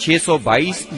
622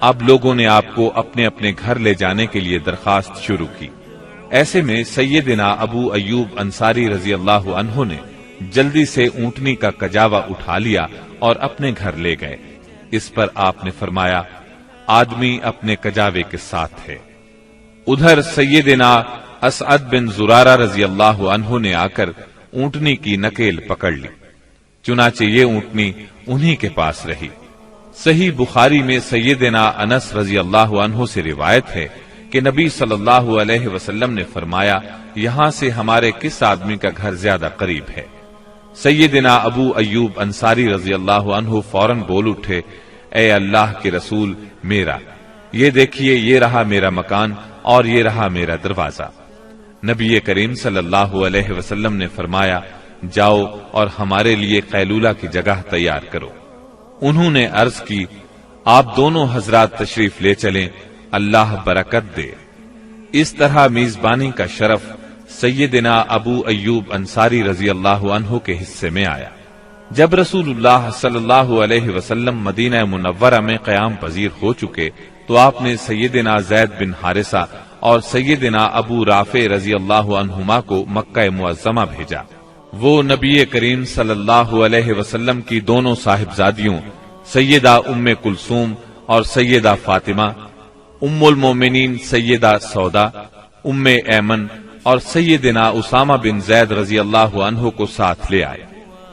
اب لوگوں نے آپ کو اپنے اپنے گھر لے جانے کے لیے درخواست شروع کی۔ ایسے میں سیدنا ابو ایوب انصاری رضی اللہ عنہ نے جلدی سے اونٹنی کا کجاوا اٹھا لیا اور اپنے گھر لے گئے۔ اس پر آپ نے فرمایا، آدمی اپنے کجاوے کے ساتھ ہے۔ ادھر سیدنا اسعد بن زرارہ رضی اللہ عنہ نے آ کر اونٹنی کی نکیل پکڑ لی، چنانچہ یہ اونٹنی انہی کے پاس رہی۔ صحیح بخاری میں سیدنا انس رضی اللہ عنہ سے روایت ہے کہ نبی صلی اللہ علیہ وسلم نے فرمایا، یہاں سے ہمارے کس آدمی کا گھر زیادہ قریب ہے؟ سیدنا ابو ایوب انصاری رضی اللہ عنہ فوراً بول اٹھے، اے اللہ کے رسول، میرا یہ دیکھیے، یہ رہا میرا مکان اور یہ رہا میرا دروازہ۔ نبی کریم صلی اللہ علیہ وسلم نے فرمایا، جاؤ اور ہمارے لیے قیلولہ کی جگہ تیار کرو۔ انہوں نے عرض کی، آپ دونوں حضرات تشریف لے چلیں، اللہ برکت دے۔ اس طرح میزبانی کا شرف سیدنا ابو ایوب انصاری رضی اللہ عنہ کے حصے میں آیا۔ جب رسول اللہ صلی اللہ علیہ وسلم مدینہ منورہ میں قیام پذیر ہو چکے تو آپ نے سیدنا زید بن حارثہ اور سیدنا ابو رافع رضی اللہ عنہما کو مکہ معظمہ بھیجا۔ وہ نبی کریم صلی اللہ علیہ وسلم کی دونوں صاحبزادیوں سیدہ ام کلثوم اور سیدہ فاطمہ، ام المومنین سیدہ سودا، ام ایمن اور سیدنا اسامہ بن زید رضی اللہ عنہ کو ساتھ لے آئے۔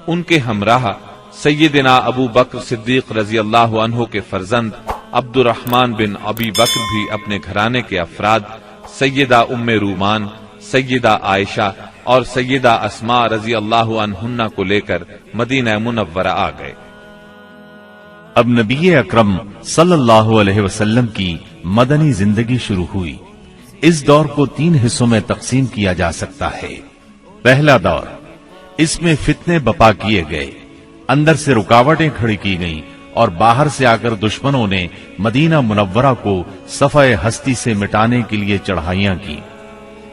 ان کے ہمراہ سیدنا ابو بکر صدیق رضی اللہ عنہ کے فرزند عبد الرحمن بن ابی بکر بھی اپنے گھرانے کے افراد سیدہ ام رومان، سیدہ عائشہ اور سیدہ اسماء رضی اللہ عنہن کو لے کر مدینہ منورہ آ گئے۔ اب نبی اکرم صلی اللہ علیہ وسلم کی مدنی زندگی شروع ہوئی۔ اس دور کو 3 حصوں میں تقسیم کیا جا سکتا ہے۔ پہلا دور، اس میں فتنے بپا کیے گئے، اندر سے رکاوٹیں کھڑی کی گئیں اور باہر سے آ کر دشمنوں نے مدینہ منورہ کو صفحہ ہستی سے مٹانے کے لیے چڑھائیاں کی۔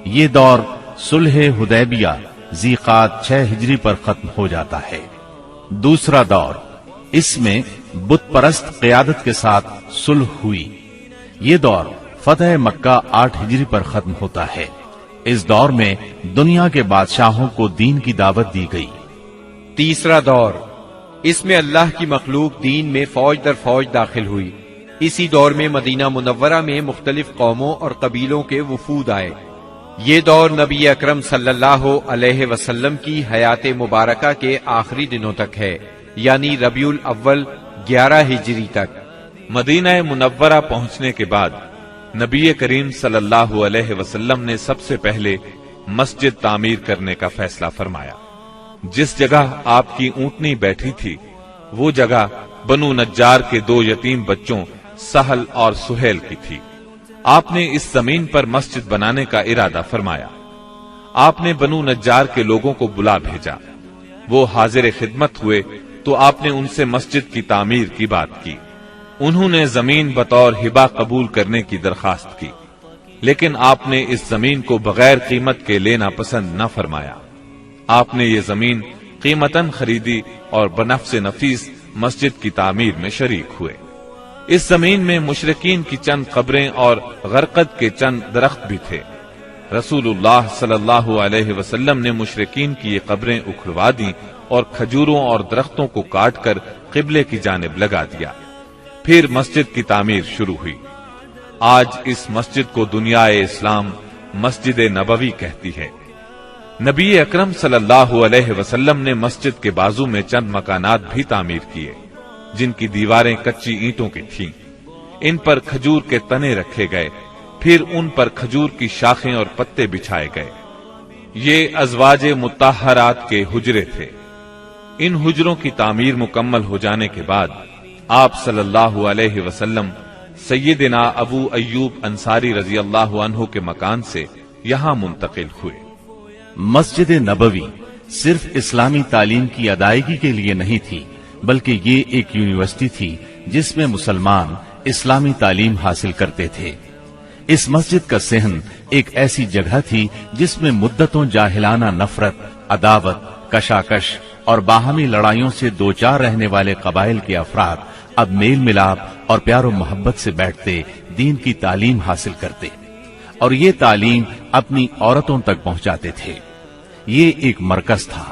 یہ دور صلح حدیبیہ ذیقعد 6 ہجری پر ختم ہو جاتا ہے۔ دوسرا دور، اس میں بت پرست قیادت کے ساتھ صلح ہوئی۔ یہ دور فتح مکہ 8 ہجری پر ختم ہوتا ہے۔ اس دور میں دنیا کے بادشاہوں کو دین کی دعوت دی گئی۔ تیسرا دور، اس میں اللہ کی مخلوق دین میں فوج در فوج داخل ہوئی۔ اسی دور میں مدینہ منورہ میں مختلف قوموں اور قبیلوں کے وفود آئے۔ یہ دور نبی اکرم صلی اللہ علیہ وسلم کی حیات مبارکہ کے آخری دنوں تک ہے، یعنی ربیع الاول 11 ہجری تک۔ مدینہ منورہ پہنچنے کے بعد نبی کریم صلی اللہ علیہ وسلم نے سب سے پہلے مسجد تعمیر کرنے کا فیصلہ فرمایا۔ جس جگہ آپ کی اونٹنی بیٹھی تھی وہ جگہ بنو نجار کے 2 یتیم بچوں سہل اور سہیل کی تھی۔ آپ نے اس زمین پر مسجد بنانے کا ارادہ فرمایا۔ آپ نے بنو نجار کے لوگوں کو بلا بھیجا۔ وہ حاضر خدمت ہوئے تو آپ نے ان سے مسجد کی تعمیر کی بات کی۔ انہوں نے زمین بطور ہبہ قبول کرنے کی درخواست کی، لیکن آپ نے اس زمین کو بغیر قیمت کے لینا پسند نہ فرمایا۔ آپ نے یہ زمین قیمتاً خریدی اور بنفس نفیس مسجد کی تعمیر میں شریک ہوئے۔ اس زمین میں مشرکین کی چند قبریں اور غرقد کے چند درخت بھی تھے۔ رسول اللہ صلی اللہ علیہ وسلم نے مشرکین کی یہ قبریں اکھڑوا دیں اور کھجوروں اور درختوں کو کاٹ کر قبلے کی جانب لگا دیا۔ پھر مسجد کی تعمیر شروع ہوئی۔ آج اس مسجد کو دنیا اسلام مسجد نبوی کہتی ہے۔ نبی اکرم صلی اللہ علیہ وسلم نے مسجد کے بازو میں چند مکانات بھی تعمیر کیے جن کی دیواریں کچی اینٹوں کی تھیں۔ ان پر کھجور کے تنے رکھے گئے، پھر ان پر کھجور کی شاخیں اور پتے بچھائے گئے۔ یہ ازواج مطہرات کے حجرے تھے۔ ان حجروں کی تعمیر مکمل ہو جانے کے بعد آپ صلی اللہ علیہ وسلم سیدنا ابو ایوب انصاری رضی اللہ عنہ کے مکان سے یہاں منتقل ہوئے۔ مسجد نبوی صرف اسلامی تعلیم کی ادائیگی کے لیے نہیں تھی، بلکہ یہ ایک یونیورسٹی تھی جس میں مسلمان اسلامی تعلیم حاصل کرتے تھے۔ اس مسجد کا صحن ایک ایسی جگہ تھی جس میں مدتوں جاہلانہ نفرت، عداوت، کشاکش اور باہمی لڑائیوں سے دوچار رہنے والے قبائل کے افراد اب میل ملاپ اور پیار و محبت سے بیٹھتے دین کی تعلیم حاصل کرتے اور یہ تعلیم اپنی عورتوں تک پہنچاتے تھے۔ یہ ایک مرکز تھا،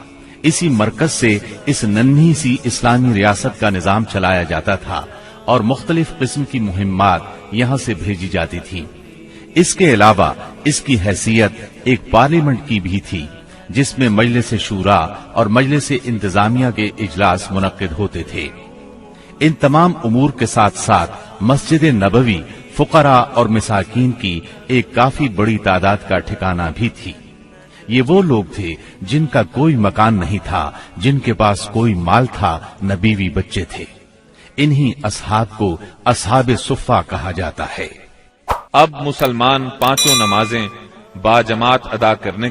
اسی مرکز سے اس ننھی سی اسلامی ریاست کا نظام چلایا جاتا تھا اور مختلف قسم کی مہمات یہاں سے بھیجی جاتی تھی۔ اس کے علاوہ اس کی حیثیت ایک پارلیمنٹ کی بھی تھی جس میں مجلس شورا اور مجلس انتظامیہ کے اجلاس منعقد ہوتے تھے۔ ان تمام امور کے ساتھ ساتھ مسجد نبوی فقراء اور مساکین کی ایک کافی بڑی تعداد کا ٹھکانہ بھی تھی۔ یہ وہ لوگ تھے جن کا کوئی مکان نہیں تھا، جن کے پاس کوئی مال تھا، نہ بیوی بچے تھے۔ انہی اصحاب کو اصحاب صفہ کہا جاتا ہے۔ اب مسلمان پانچوں نمازیں باجماعت ادا کرنے